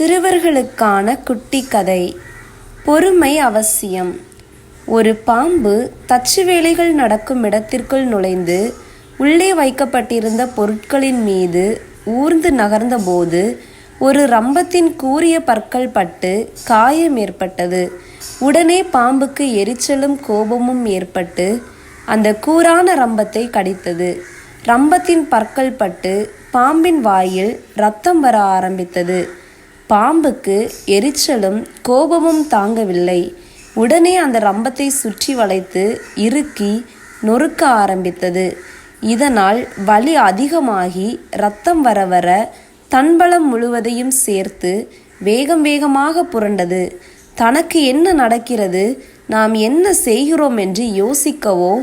சிறுவர்களுக்கான குட்டி கதை. பொறுமை அவசியம். ஒரு பாம்பு தச்சு வேலைகள் நடக்கும் இடத்திற்குள் நுழைந்து உள்ளே வைக்கப்பட்டிருந்த பொருட்களின் மீது ஊர்ந்து நகர்ந்தபோது ஒரு ரம்பத்தின் கூரிய பற்கள் பட்டு காயம் ஏற்பட்டது. உடனே பாம்புக்கு எரிச்சலும் கோபமும் ஏற்பட்டு அந்த கூரான ரம்பத்தை கடித்தது. ரம்பத்தின் பற்கள் பட்டு பாம்பின் வாயில் இரத்தம் வர ஆரம்பித்தது. பாம்புக்கு எரிச்சலும் கோபமும் தாங்கவில்லை. உடனே அந்த ரம்பத்தை சுற்றி வளைத்து இறுக்கி நொறுக்க ஆரம்பித்தது. இதனால் வலி அதிகமாகி இரத்தம் வர வர தன்பலம் முழுவதையும் சேர்த்து வேகம் வேகமாக புரண்டது. தனக்கு என்ன நடக்கிறது, நாம் என்ன செய்கிறோம் என்று யோசிக்கவோ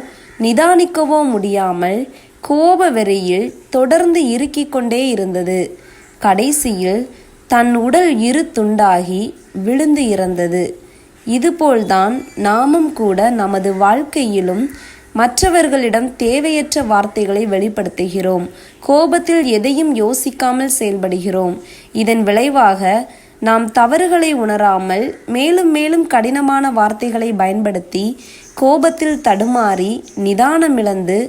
நிதானிக்கவோ முடியாமல் கோப வெறியில் தொடர்ந்து இறுக்கிக் கொண்டே இருந்தது. கடைசியில் தன் உடல் இரு துண்டாகி விழுந்து இறந்தது. இதுபோல்தான் நாமும் கூட நமது வாழ்க்கையிலும் மற்றவர்களிடம் தேவையற்ற வார்த்தைகளை வெளிப்படுத்துகிறோம். கோபத்தில் எதையும் யோசிக்காமல் செயல்படுகிறோம். இதன் விளைவாக நாம் தவறுகளை உணராமல் மேலும் மேலும் கடினமான வார்த்தைகளை பயன்படுத்தி கோபத்தில் தடுமாறி நிதானமிழந்து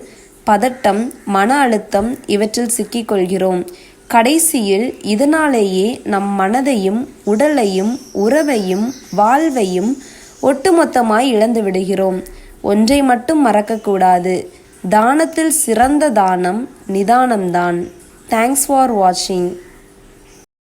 பதட்டம், மன அழுத்தம் இவற்றில் சிக்கிக்கொள்கிறோம். கடைசியில் இதனாலேயே நம் மனதையும் உடலையும் உறவையும் வாழ்வையும் ஒட்டுமொத்தமாய் இழந்து விடுகிறோம். ஒன்றை மட்டும் மறக்கக்கூடாது, தானத்தில் சிறந்த தானம் நிதானம்தான். தேங்க்ஸ் ஃபார் வாட்சிங்.